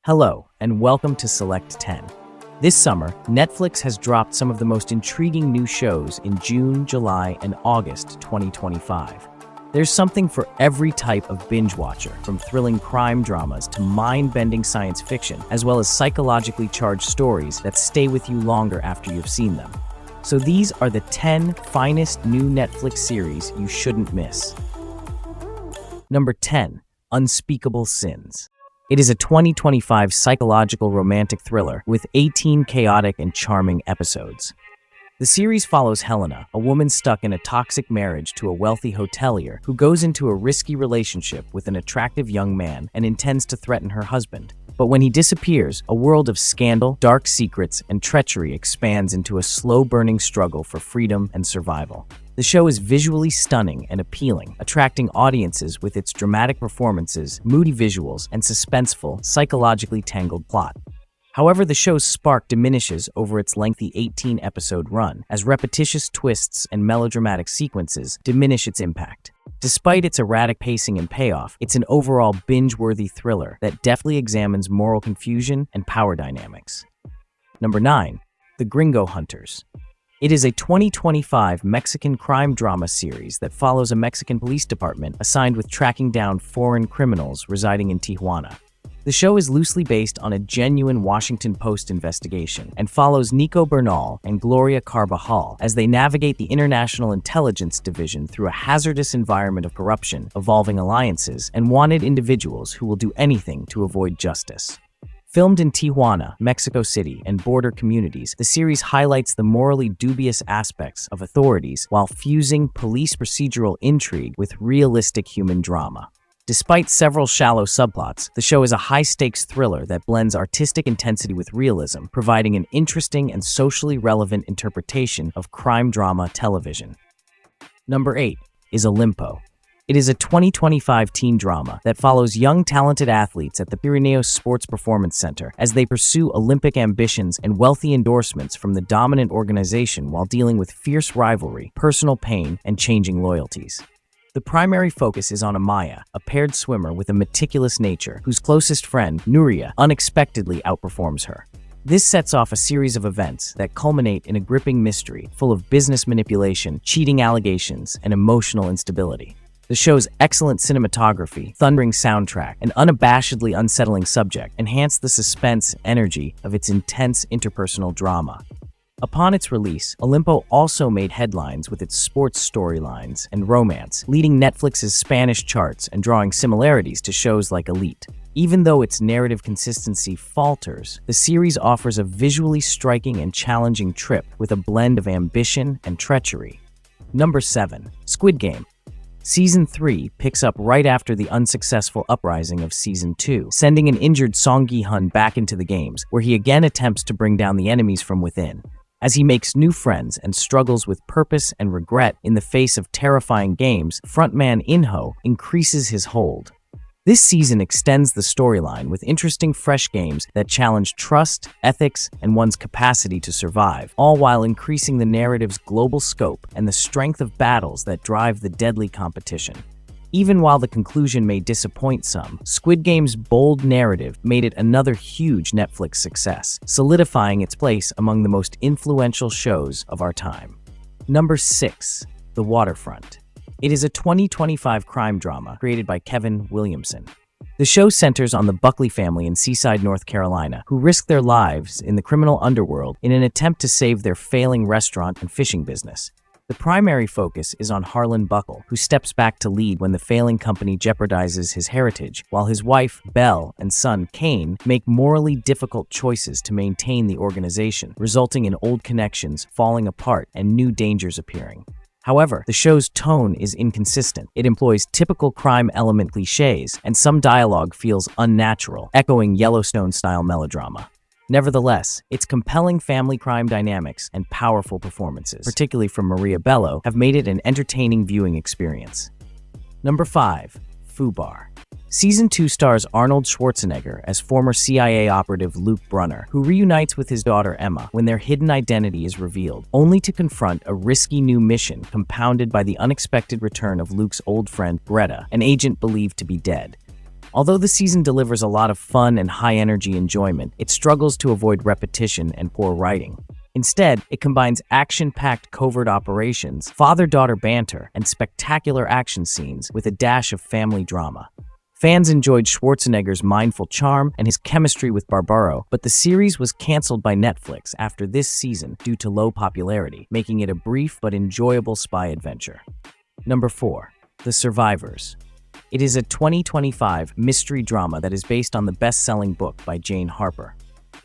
Hello, and welcome to Select 10. This summer, Netflix has dropped some of the most intriguing new shows in June, July, and August 2025. There's something for every type of binge watcher, from thrilling crime dramas to mind-bending science fiction, as well as psychologically charged stories that stay with you longer after you've seen them. So these are the 10 finest new Netflix series you shouldn't miss. Number 10. Unspeakable Sins. It is a 2025 psychological romantic thriller with 18 chaotic and charming episodes. The series follows Helena, a woman stuck in a toxic marriage to a wealthy hotelier who goes into a risky relationship with an attractive young man and intends to threaten her husband. But when he disappears, a world of scandal, dark secrets, and treachery expands into a slow-burning struggle for freedom and survival. The show is visually stunning and appealing, attracting audiences with its dramatic performances, moody visuals, and suspenseful, psychologically tangled plot. However, the show's spark diminishes over its lengthy 18-episode run, as repetitious twists and melodramatic sequences diminish its impact. Despite its erratic pacing and payoff, it's an overall binge-worthy thriller that deftly examines moral confusion and power dynamics. Number 9. The Gringo Hunters. It is a 2025 Mexican crime drama series that follows a Mexican police department assigned with tracking down foreign criminals residing in Tijuana. The show is loosely based on a genuine Washington Post investigation and follows Nico Bernal and Gloria Carbajal as they navigate the International Intelligence Division through a hazardous environment of corruption, evolving alliances, and wanted individuals who will do anything to avoid justice. Filmed in Tijuana, Mexico City, and border communities, the series highlights the morally dubious aspects of authorities while fusing police procedural intrigue with realistic human drama. Despite several shallow subplots, the show is a high-stakes thriller that blends artistic intensity with realism, providing an interesting and socially relevant interpretation of crime drama television. Number 8 is Olympo. It is a 2025 teen drama that follows young talented athletes at the Pirineos Sports Performance Center as they pursue Olympic ambitions and wealthy endorsements from the dominant organization while dealing with fierce rivalry, personal pain, and changing loyalties. The primary focus is on Amaya, a paired swimmer with a meticulous nature, whose closest friend, Nuria, unexpectedly outperforms her. This sets off a series of events that culminate in a gripping mystery full of business manipulation, cheating allegations, and emotional instability. The show's excellent cinematography, thundering soundtrack, and unabashedly unsettling subject enhance the suspense energy of its intense interpersonal drama. Upon its release, Olympo also made headlines with its sports storylines and romance, leading Netflix's Spanish charts and drawing similarities to shows like Elite. Even though its narrative consistency falters, the series offers a visually striking and challenging trip with a blend of ambition and treachery. Number 7. Squid Game. Season 3 picks up right after the unsuccessful uprising of Season 2, sending an injured Song Gi-hun back into the games, where he again attempts to bring down the enemies from within. As he makes new friends and struggles with purpose and regret in the face of terrifying games, frontman In-ho increases his hold. This season extends the storyline with interesting fresh games that challenge trust, ethics, and one's capacity to survive, all while increasing the narrative's global scope and the strength of battles that drive the deadly competition. Even while the conclusion may disappoint some, Squid Game's bold narrative made it another huge Netflix success, solidifying its place among the most influential shows of our time. Number 6. The Waterfront. It is a 2025 crime drama created by Kevin Williamson. The show centers on the Buckley family in Seaside, North Carolina, who risk their lives in the criminal underworld in an attempt to save their failing restaurant and fishing business. The primary focus is on Harlan Buckle, who steps back to lead when the failing company jeopardizes his heritage, while his wife, Belle, and son, Kane, make morally difficult choices to maintain the organization, resulting in old connections falling apart and new dangers appearing. However, the show's tone is inconsistent. It employs typical crime element cliches, and some dialogue feels unnatural, echoing Yellowstone-style melodrama. Nevertheless, its compelling family crime dynamics and powerful performances, particularly from Maria Bello, have made it an entertaining viewing experience. Number 5. Fubar. Season 2 stars Arnold Schwarzenegger as former CIA operative Luke Brunner, who reunites with his daughter Emma when their hidden identity is revealed, only to confront a risky new mission compounded by the unexpected return of Luke's old friend Greta, an agent believed to be dead. Although the season delivers a lot of fun and high-energy enjoyment, it struggles to avoid repetition and poor writing. Instead, it combines action-packed covert operations, father-daughter banter, and spectacular action scenes with a dash of family drama. Fans enjoyed Schwarzenegger's mindful charm and his chemistry with Barbaro, but the series was canceled by Netflix after this season due to low popularity, making it a brief but enjoyable spy adventure. Number 4. The Survivors. It is a 2025 mystery drama that is based on the best-selling book by Jane Harper.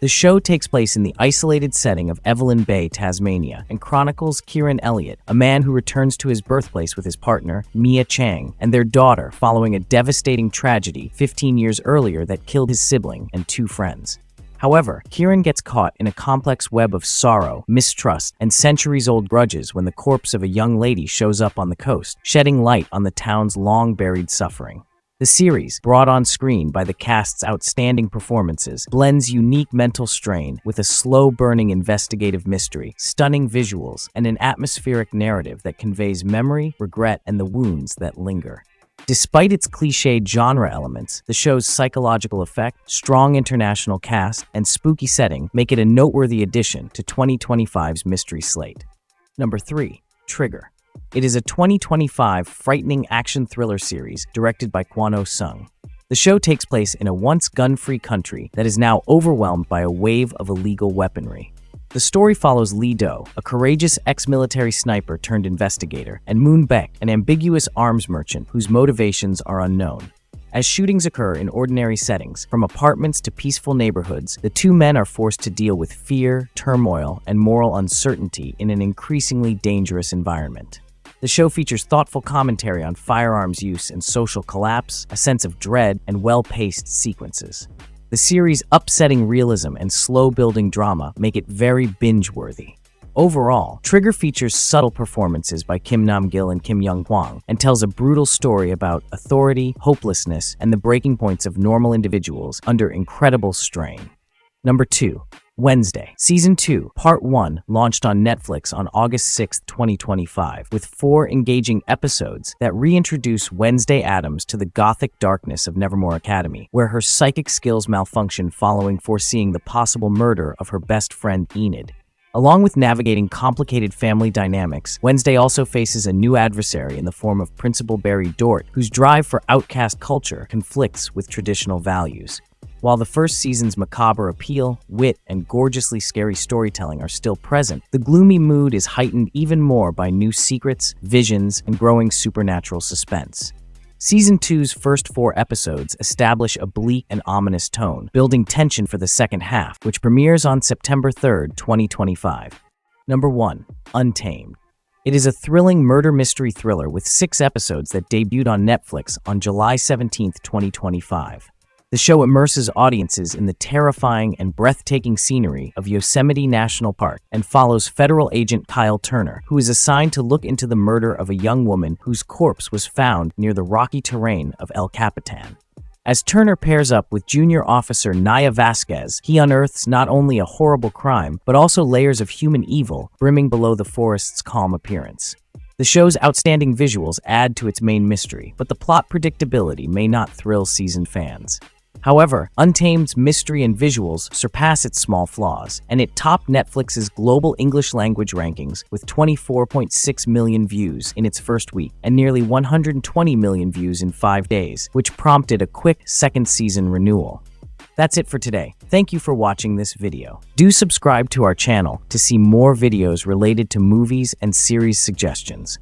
The show takes place in the isolated setting of Evelyn Bay, Tasmania, and chronicles Kieran Elliott, a man who returns to his birthplace with his partner, Mia Chang, and their daughter following a devastating tragedy 15 years earlier that killed his sibling and 2 friends. However, Kieran gets caught in a complex web of sorrow, mistrust, and centuries-old grudges when the corpse of a young lady shows up on the coast, shedding light on the town's long-buried suffering. The series, brought on screen by the cast's outstanding performances, blends unique mental strain with a slow-burning investigative mystery, stunning visuals, and an atmospheric narrative that conveys memory, regret, and the wounds that linger. Despite its cliched genre elements, the show's psychological effect, strong international cast, and spooky setting make it a noteworthy addition to 2025's mystery slate. Number 3. Trigger. It is a 2025 frightening action thriller series directed by Kwon Sung. The show takes place in a once gun-free country that is now overwhelmed by a wave of illegal weaponry. The story follows Lee Do, a courageous ex-military sniper turned investigator, and Moon Baek, an ambiguous arms merchant whose motivations are unknown. As shootings occur in ordinary settings, from apartments to peaceful neighborhoods, the 2 men are forced to deal with fear, turmoil, and moral uncertainty in an increasingly dangerous environment. The show features thoughtful commentary on firearms use and social collapse, a sense of dread, and well-paced sequences. The series' upsetting realism and slow-building drama make it very binge-worthy. Overall, Trigger features subtle performances by Kim Nam-gil and Kim Young-hwang and tells a brutal story about authority, hopelessness, and the breaking points of normal individuals under incredible strain. Number 2. Wednesday. Season 2, Part 1, launched on Netflix on August 6, 2025, with 4 engaging episodes that reintroduce Wednesday Addams to the gothic darkness of Nevermore Academy, where her psychic skills malfunction following foreseeing the possible murder of her best friend Enid. Along with navigating complicated family dynamics, Wednesday also faces a new adversary in the form of Principal Barry Dort, whose drive for outcast culture conflicts with traditional values. While the first season's macabre appeal, wit, and gorgeously scary storytelling are still present, the gloomy mood is heightened even more by new secrets, visions, and growing supernatural suspense. Season 2's first 4 episodes establish a bleak and ominous tone, building tension for the second half, which premieres on September 3, 2025. Number 1. Untamed. It is a thrilling murder mystery thriller with 6 episodes that debuted on Netflix on July 17, 2025. The show immerses audiences in the terrifying and breathtaking scenery of Yosemite National Park and follows federal agent Kyle Turner, who is assigned to look into the murder of a young woman whose corpse was found near the rocky terrain of El Capitan. As Turner pairs up with junior officer Naya Vasquez, he unearths not only a horrible crime, but also layers of human evil brimming below the forest's calm appearance. The show's outstanding visuals add to its main mystery, but the plot predictability may not thrill seasoned fans. However, Untamed's mystery and visuals surpass its small flaws, and it topped Netflix's global English language rankings with 24.6 million views in its first week and nearly 120 million views in 5 days, which prompted a quick second season renewal. That's it for today. Thank you for watching this video. Do subscribe to our channel to see more videos related to movies and series suggestions.